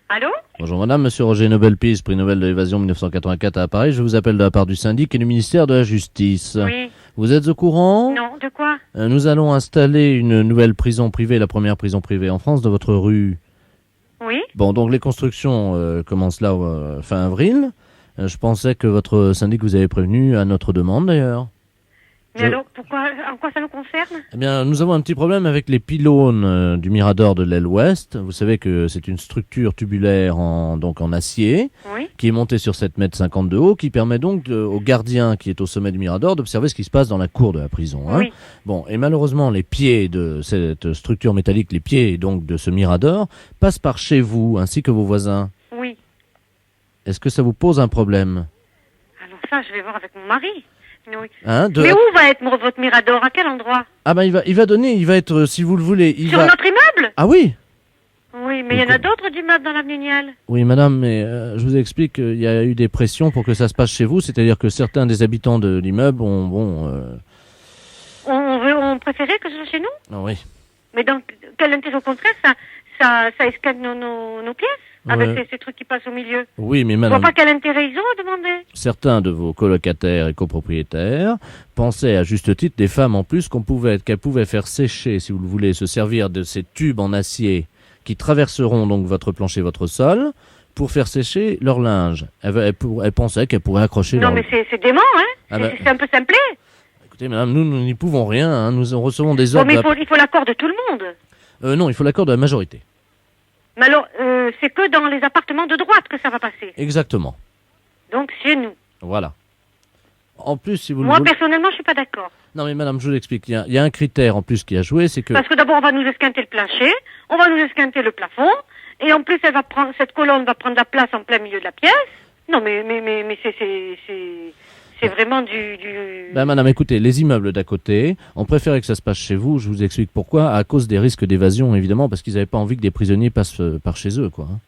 Allô? Bonjour madame, monsieur Roger Nobel-Peace, prix Nobel de l'évasion 1984 à Paris. Je vous appelle de la part du syndic et du ministère de la Justice. Oui. Vous êtes au courant? Non, de quoi? Nous allons installer une nouvelle prison privée, la première prison privée en France, dans votre rue. Oui. Bon, donc les constructions commencent là fin avril. Je pensais que votre syndic vous avait prévenu à notre demande d'ailleurs. Mais alors, pourquoi, en quoi ça nous concerne? Eh bien, nous avons un petit problème avec les pylônes du Mirador de l'aile ouest. Vous savez que c'est une structure tubulaire donc en acier, Oui. qui est montée sur 7,50 m de haut, qui permet donc au gardien qui est au sommet du Mirador d'observer ce qui se passe dans la cour de la prison. Hein. Oui. Bon, et malheureusement, les pieds de cette structure métallique, les pieds donc de ce Mirador, passent par chez vous, ainsi que vos voisins. Oui. Est-ce que ça vous pose un problème? Alors ça, je vais voir avec mon mari. Oui. Hein, Mais où va être votre Mirador? À quel endroit? Ah ben il va être, si vous le voulez, Sur notre immeuble? Ah oui. Oui, mais il y en a d'autres d'immeubles dans l'avenue Niel. Oui, madame, mais je vous explique qu'il y a eu des pressions pour que ça se passe chez vous, c'est-à-dire que certains des habitants de l'immeuble On préférait que ce soit chez nous? Ah oui. Mais donc, quel intérêt? Au contraire, ça escalade nos pièces avec ces trucs qui passent au milieu. Oui, mais Je madame, vois pas quel intérêt ils ont à demander. certains de vos colocataires et copropriétaires pensaient à juste titre, des femmes en plus, qu'elles pouvaient faire sécher, si vous le voulez, se servir de ces tubes en acier qui traverseront donc votre plancher, votre sol, pour faire sécher leur linge. Elles pensaient qu'elles pourraient accrocher Non, leur... mais c'est dément, hein? Ah ben- C'est un peu simplé. Écoutez, madame, nous n'y pouvons rien, hein. Nous recevons des Bon, ordres... mais il faut l'accord de tout le monde. Non, il faut l'accord de la majorité. Mais alors, c'est que dans les appartements de droite que ça va passer. Exactement. Donc, chez nous. Voilà. En plus, si vous le Moi, voulez... personnellement, je suis pas d'accord. Non mais madame, je vous l'explique. Il y a un critère en plus qui a joué, c'est que... Parce que d'abord, on va nous esquinter le plancher, on va nous esquinter le plafond, et en plus, cette colonne va prendre la place en plein milieu de la pièce. Non, mais c'est vraiment du... Ben madame, écoutez, les immeubles d'à côté, on préférait que ça se passe chez vous, je vous explique pourquoi, à cause des risques d'évasion évidemment, parce qu'ils n'avaient pas envie que des prisonniers passent par chez eux, quoi. Hein.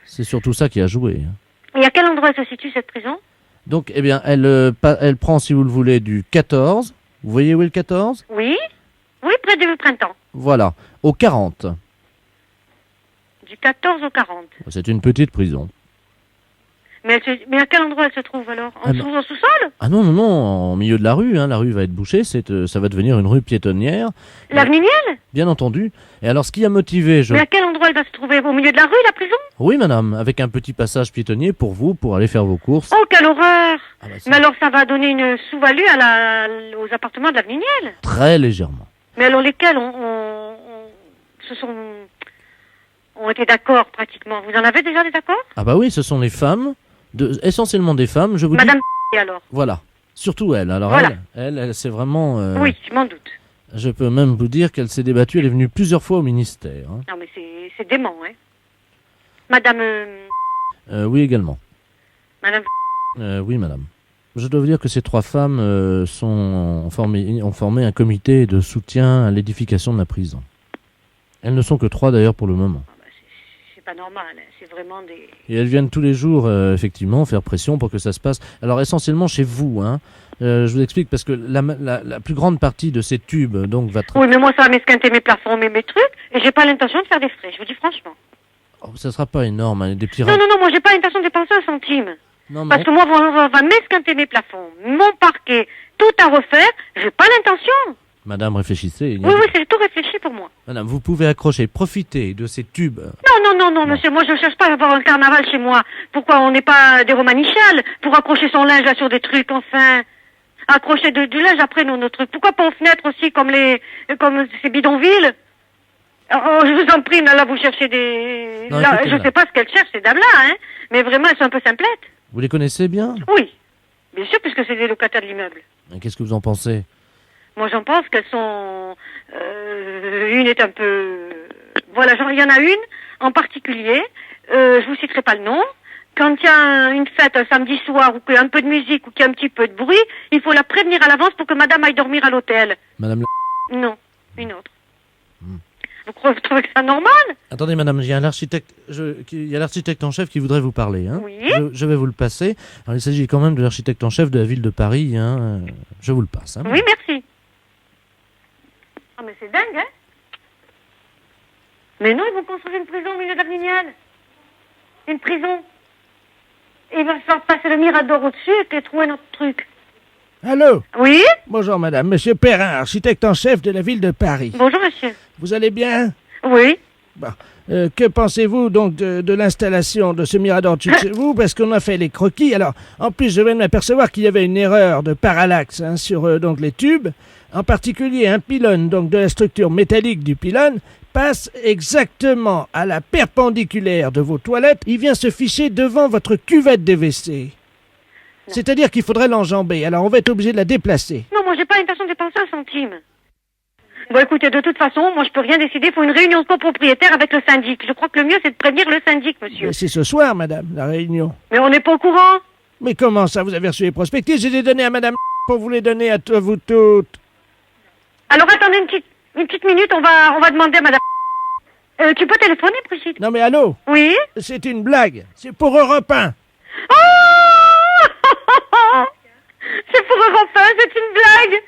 C'est surtout ça qui a joué. Hein. Et à quel endroit se situe cette prison? Donc, eh bien, elle prend, si vous le voulez, du 14, vous voyez où est le 14? Oui, près du printemps. Voilà, au 40. Du 14 au 40. C'est une petite prison. Mais à quel endroit elle se trouve alors? En sous-sol? Ah non, en milieu de la rue, hein. La rue va être bouchée, ça va devenir une rue piétonnière. L'avenue Niel? Bien entendu. Et alors, ce qui a motivé... Mais à quel endroit elle va se trouver? Au milieu de la rue, la prison? Oui, madame, avec un petit passage piétonnier pour vous, pour aller faire vos courses. Oh, quelle horreur! Ah bah, Mais alors, ça va donner une sous-value aux appartements de l'avenue Niel? Très légèrement. Mais alors, lesquels ont été d'accord pratiquement? Vous en avez déjà des accords? Ah bah oui, ce sont les femmes, essentiellement des femmes, je vous dis... Madame alors? Voilà, surtout elle. Alors voilà. elle c'est vraiment... Oui, je m'en doute. Je peux même vous dire qu'elle s'est débattue, elle est venue plusieurs fois au ministère. Hein. Non, mais c'est dément, hein. Madame... Oui, également. Madame... Oui, madame. Je dois vous dire que ces trois femmes ont formé un comité de soutien à l'édification de la prison. Elles ne sont que trois d'ailleurs pour le moment. C'est pas normal, hein. C'est vraiment des... Et elles viennent tous les jours, effectivement, faire pression pour que ça se passe. Alors essentiellement chez vous, hein. Je vous explique parce que la plus grande partie de ces tubes donc va... Oui, mais moi ça va m'esquinter mes plafonds, mes trucs, et j'ai pas l'intention de faire des frais, je vous dis franchement. Oh, ça sera pas énorme, hein, des petits... Non, moi j'ai pas l'intention de dépenser un centime. Non, mais... Parce que moi, on va m'esquinter mes plafonds, mon parquet, tout à refaire, j'ai pas l'intention. Madame, réfléchissez. Oui, c'est tout réfléchi pour moi. Madame, vous pouvez accrocher, profiter de ces tubes. Non, monsieur, moi je cherche pas à avoir un carnaval chez moi. Pourquoi on n'est pas des romanichals pour accrocher son linge là sur des trucs, enfin. Accrocher du linge après nos trucs. Pourquoi pas aux fenêtres aussi, comme ces bidonvilles? Oh, je vous en prie, là vous cherchez des... Non, là, écoutez, je sais pas ce qu'elles cherchent, ces dames-là, hein. Mais vraiment, elles sont un peu simplettes. Vous les connaissez bien? Oui, bien sûr, puisque c'est des locataires de l'immeuble. Qu'est-ce que vous en pensez? Moi, j'en pense qu'elles sont... une est un peu... Voilà, il y en a une, en particulier, je vous citerai pas le nom. Quand il y a une fête un samedi soir, ou qu'il y a un peu de musique, ou qu'il y a un petit peu de bruit, il faut la prévenir à l'avance pour que madame aille dormir à l'hôtel. Madame... Non, une autre. Vous trouvez que c'est normal? Attendez, madame, il y a l'architecte en chef qui voudrait vous parler. Hein. Oui. Je vais vous le passer. Alors, il s'agit quand même de l'architecte en chef de la ville de Paris. Hein. Je vous le passe. Hein. Oui, merci. Ah, mais c'est dingue, hein? Mais non, ils vont construire une prison au milieu de la Mignane. Une prison. Et il va falloir passer le Mirador au-dessus et trouver notre truc. Allô? Oui? Bonjour madame, monsieur Perrin, architecte en chef de la ville de Paris. Bonjour, monsieur. Vous allez bien? Oui. Bon. Que pensez-vous donc de l'installation de ce mirador dessus de chez vous? Parce qu'on a fait les croquis. Alors, en plus, je viens de m'apercevoir qu'il y avait une erreur de parallaxe sur donc les tubes. En particulier, un pylône donc de la structure métallique du pylône passe exactement à la perpendiculaire de vos toilettes. Il vient se ficher devant votre cuvette de WC. C'est-à-dire qu'il faudrait l'enjamber. Alors, on va être obligé de la déplacer. Non, moi, j'ai pas l'intention de dépenser un centime. Bon, écoutez, de toute façon, moi, je peux rien décider. Il faut une réunion de copropriétaires avec le syndic. Je crois que le mieux, c'est de prévenir le syndic, monsieur. Mais c'est ce soir, madame, la réunion. Mais on n'est pas au courant. Mais comment ça, vous avez reçu les prospectives? J'ai les donné à madame pour vous les donner à vous toutes. Alors, attendez une petite minute, on va demander à madame... tu peux téléphoner, Brigitte? Non mais allô? Oui? C'est une blague. C'est pour Europe 1. Oh c'est pour Europe 1, c'est une blague.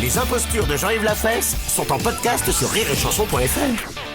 Les impostures de Jean-Yves Lafesse sont en podcast sur rireetchanson.fr.